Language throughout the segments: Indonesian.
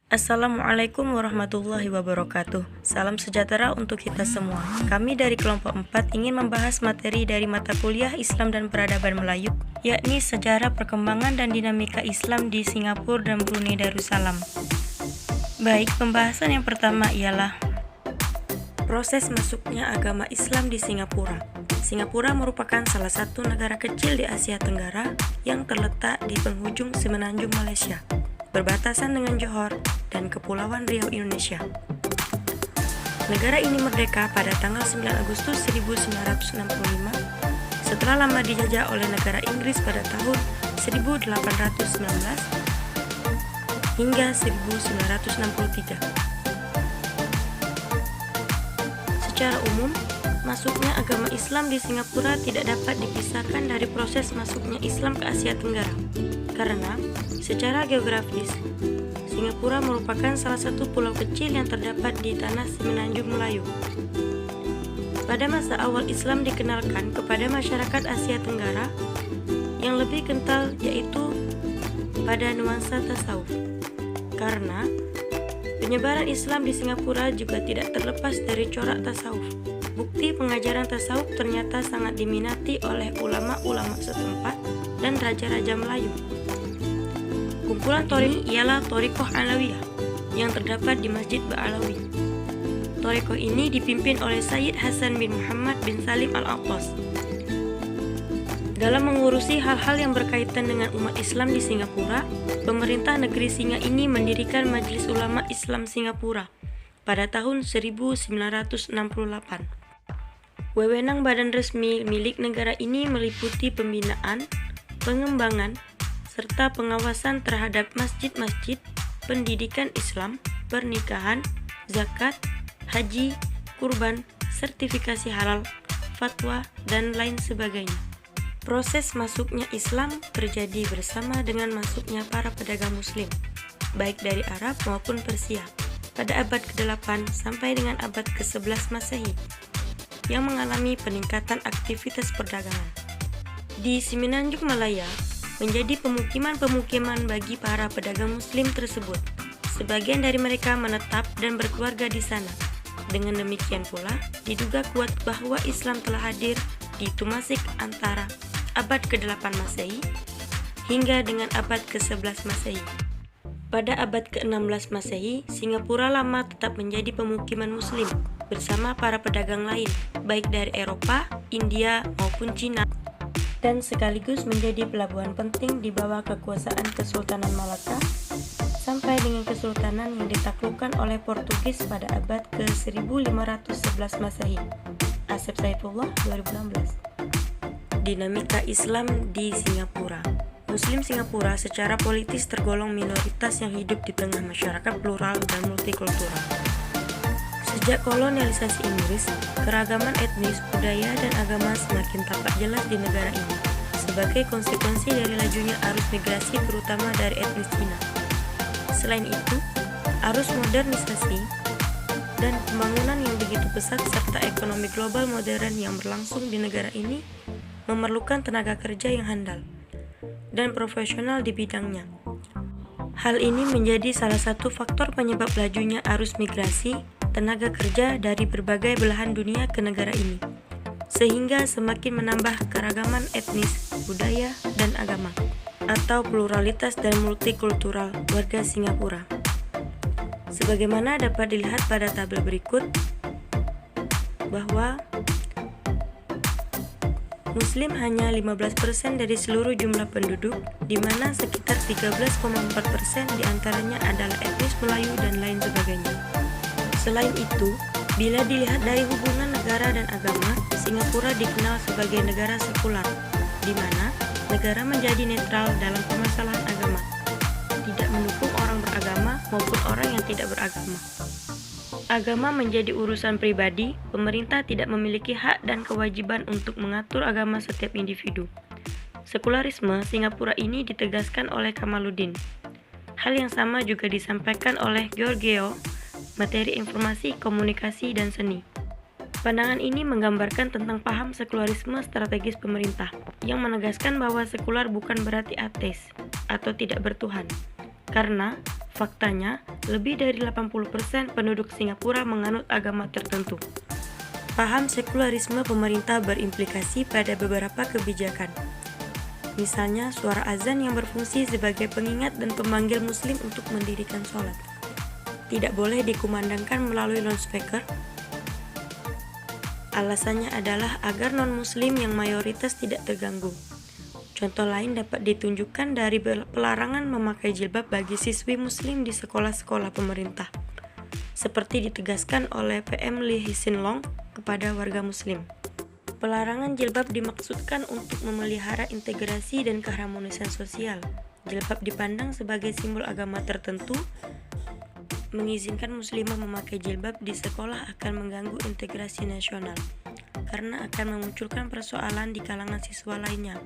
Assalamualaikum warahmatullahi wabarakatuh. Salam sejahtera untuk kita semua. Kami dari kelompok 4 ingin membahas materi dari mata kuliah Islam dan Peradaban Melayu, yakni sejarah perkembangan dan dinamika Islam di Singapura dan Brunei Darussalam. Baik, pembahasan yang pertama ialah proses masuknya agama Islam di Singapura. Singapura merupakan salah satu negara kecil di Asia Tenggara yang terletak di penghujung semenanjung Malaysia, berbatasan dengan Johor dan Kepulauan Riau, Indonesia. Negara ini merdeka pada tanggal 9 Agustus 1965 setelah lama dijajah oleh negara Inggris pada tahun 1819 hingga 1963. Secara umum, masuknya agama Islam di Singapura tidak dapat dipisahkan dari proses masuknya Islam ke Asia Tenggara, karena secara geografis, Singapura merupakan salah satu pulau kecil yang terdapat di tanah semenanjung Melayu. Pada masa awal Islam dikenalkan kepada masyarakat Asia Tenggara, yang lebih kental yaitu pada nuansa tasawuf. Karena penyebaran Islam di Singapura juga tidak terlepas dari corak tasawuf. Bukti pengajaran tasawuf ternyata sangat diminati oleh ulama-ulama setempat dan raja-raja Melayu. Kumpulan thariqah ialah thariqah Alawiyah yang terdapat di Masjid Ba'alawi. Thariqah ini dipimpin oleh Sayyid Hasan bin Muhammad bin Salim Al-Attas. Dalam mengurusi hal-hal yang berkaitan dengan umat Islam di Singapura, pemerintah negeri Singa ini mendirikan Majelis Ulama Islam Singapura pada tahun 1968. Wewenang badan resmi milik negara ini meliputi pembinaan, pengembangan, serta pengawasan terhadap masjid-masjid, pendidikan Islam, pernikahan, zakat, haji, kurban, sertifikasi halal, fatwa, dan lain sebagainya. Proses masuknya Islam terjadi bersama dengan masuknya para pedagang Muslim, baik dari Arab maupun Persia, pada abad ke-8 sampai dengan abad ke-11 Masehi, yang mengalami peningkatan aktivitas perdagangan. Di Semenanjung Malaya, menjadi pemukiman-pemukiman bagi para pedagang Muslim tersebut. Sebagian dari mereka menetap dan berkeluarga di sana. Dengan demikian pula, diduga kuat bahwa Islam telah hadir di Tumasik antara abad ke-8 Masehi hingga dengan abad ke-11 Masehi. Pada abad ke-16 Masehi, Singapura lama tetap menjadi pemukiman Muslim bersama para pedagang lain, baik dari Eropa, India, maupun Cina, dan sekaligus menjadi pelabuhan penting di bawah kekuasaan Kesultanan Malaka sampai dengan kesultanan yang ditaklukkan oleh Portugis pada abad ke-1511 Masehi. Asep Saifullah, 2016. Dinamika Islam di Singapura. Muslim Singapura secara politis tergolong minoritas yang hidup di tengah masyarakat plural dan multikultural. Sejak kolonialisasi Inggris, keragaman etnis, budaya, dan agama semakin tampak jelas di negara ini sebagai konsekuensi dari lajunya arus migrasi terutama dari etnis Cina. Selain itu, arus modernisasi dan pembangunan yang begitu pesat serta ekonomi global modern yang berlangsung di negara ini memerlukan tenaga kerja yang handal dan profesional di bidangnya. Hal ini menjadi salah satu faktor penyebab lajunya arus migrasi tenaga kerja dari berbagai belahan dunia ke negara ini, sehingga semakin menambah keragaman etnis, budaya, dan agama, atau pluralitas dan multikultural warga Singapura. Sebagaimana dapat dilihat pada tabel berikut, bahwa Muslim hanya 15% dari seluruh jumlah penduduk, di mana sekitar 13,4% diantaranya adalah etnis Melayu dan lain sebagainya. Selain itu, bila dilihat dari hubungan negara dan agama, Singapura dikenal sebagai negara sekular, di mana negara menjadi netral dalam permasalahan agama, tidak mendukung orang beragama maupun orang yang tidak beragama. Agama menjadi urusan pribadi, pemerintah tidak memiliki hak dan kewajiban untuk mengatur agama setiap individu. Sekularisme Singapura ini ditegaskan oleh Kamaluddin. Hal yang sama juga disampaikan oleh Giorgio, materi informasi, komunikasi, dan seni. Pandangan ini menggambarkan tentang paham sekularisme strategis pemerintah, yang menegaskan bahwa sekular bukan berarti ateis atau tidak bertuhan, karena Faktanya, lebih dari 80% penduduk Singapura menganut agama tertentu. Paham sekularisme pemerintah berimplikasi pada beberapa kebijakan. Misalnya, suara azan yang berfungsi sebagai pengingat dan pemanggil muslim untuk mendirikan sholat. Tidak boleh dikumandangkan melalui loudspeaker. Alasannya adalah agar non-muslim yang mayoritas tidak terganggu. Contoh lain dapat ditunjukkan dari pelarangan memakai jilbab bagi siswi muslim di sekolah-sekolah pemerintah, seperti ditegaskan oleh PM Lee Hsien Loong kepada warga muslim. Pelarangan jilbab dimaksudkan untuk memelihara integrasi dan keharmonisan sosial. Jilbab dipandang sebagai simbol agama tertentu. Mengizinkan muslimah memakai jilbab di sekolah akan mengganggu integrasi nasional, karena akan memunculkan persoalan di kalangan siswa lainnya.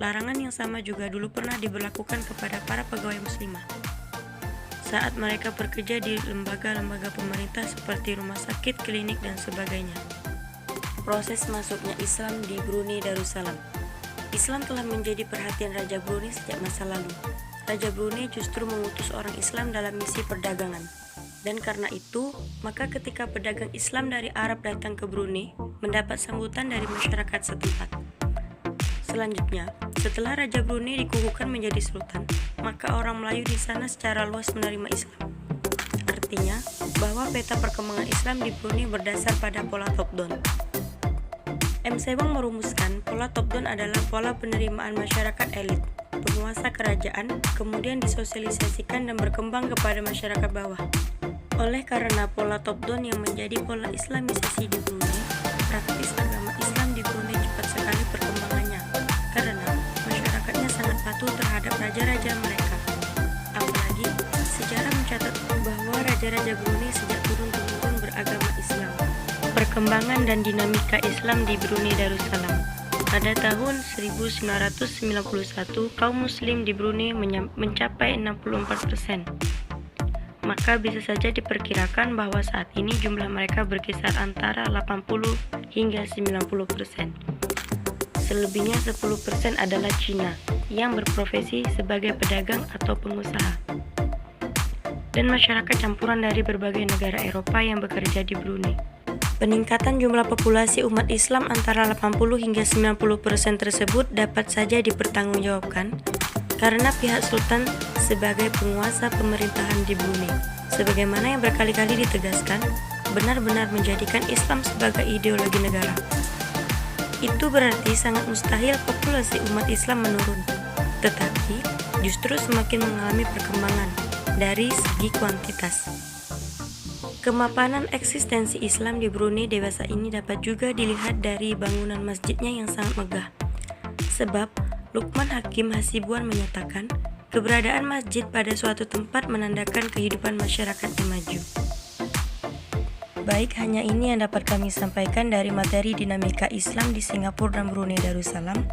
Larangan yang sama juga dulu pernah diberlakukan kepada para pegawai muslimah saat mereka bekerja di lembaga-lembaga pemerintah seperti rumah sakit, klinik, dan sebagainya. Proses masuknya Islam di Brunei Darussalam. Islam telah menjadi perhatian Raja Brunei sejak masa lalu. Raja Brunei justru mengutus orang Islam dalam misi perdagangan. Dan karena itu, maka ketika pedagang Islam dari Arab datang ke Brunei, mendapat sambutan dari masyarakat setempat. Selanjutnya, setelah Raja Brunei dikukuhkan menjadi sultan, maka orang Melayu di sana secara luas menerima Islam. Artinya, bahwa peta perkembangan Islam di Brunei berdasar pada pola top-down. M. Sebong merumuskan pola top-down adalah pola penerimaan masyarakat elit, penguasa kerajaan, kemudian disosialisasikan dan berkembang kepada masyarakat bawah. Oleh karena pola top-down yang menjadi pola islamisasi di Brunei, praktis agama Islam di Brunei cepat sekali perkembangannya, karena masyarakatnya sangat patuh terhadap raja-raja mereka. Apalagi, sejarah mencatat bahwa raja-raja Brunei sejak turun-temurun beragama Islam. Perkembangan dan dinamika Islam di Brunei Darussalam. Pada tahun 1991, kaum muslim di Brunei mencapai 64%. Maka bisa saja diperkirakan bahwa saat ini jumlah mereka berkisar antara 80 hingga 90%. Selebihnya 10% adalah Cina yang berprofesi sebagai pedagang atau pengusaha, dan masyarakat campuran dari berbagai negara Eropa yang bekerja di Brunei. Peningkatan jumlah populasi umat Islam antara 80 hingga 90% tersebut dapat saja dipertanggungjawabkan karena pihak Sultan sebagai penguasa pemerintahan di Brunei, sebagaimana yang berkali-kali ditegaskan, benar-benar menjadikan Islam sebagai ideologi negara. Itu berarti sangat mustahil populasi umat Islam menurun, tetapi justru semakin mengalami perkembangan dari segi kuantitas. Kemapanan eksistensi Islam di Brunei dewasa ini dapat juga dilihat dari bangunan masjidnya yang sangat megah. Sebab Lukman Hakim Hasibuan menyatakan, keberadaan masjid pada suatu tempat menandakan kehidupan masyarakat yang maju. Baik, hanya ini yang dapat kami sampaikan dari materi dinamika Islam di Singapura dan Brunei Darussalam.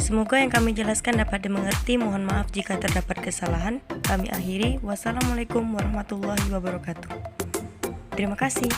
Semoga yang kami jelaskan dapat dimengerti. Mohon maaf jika terdapat kesalahan. Kami akhiri. Wassalamualaikum warahmatullahi wabarakatuh. Terima kasih.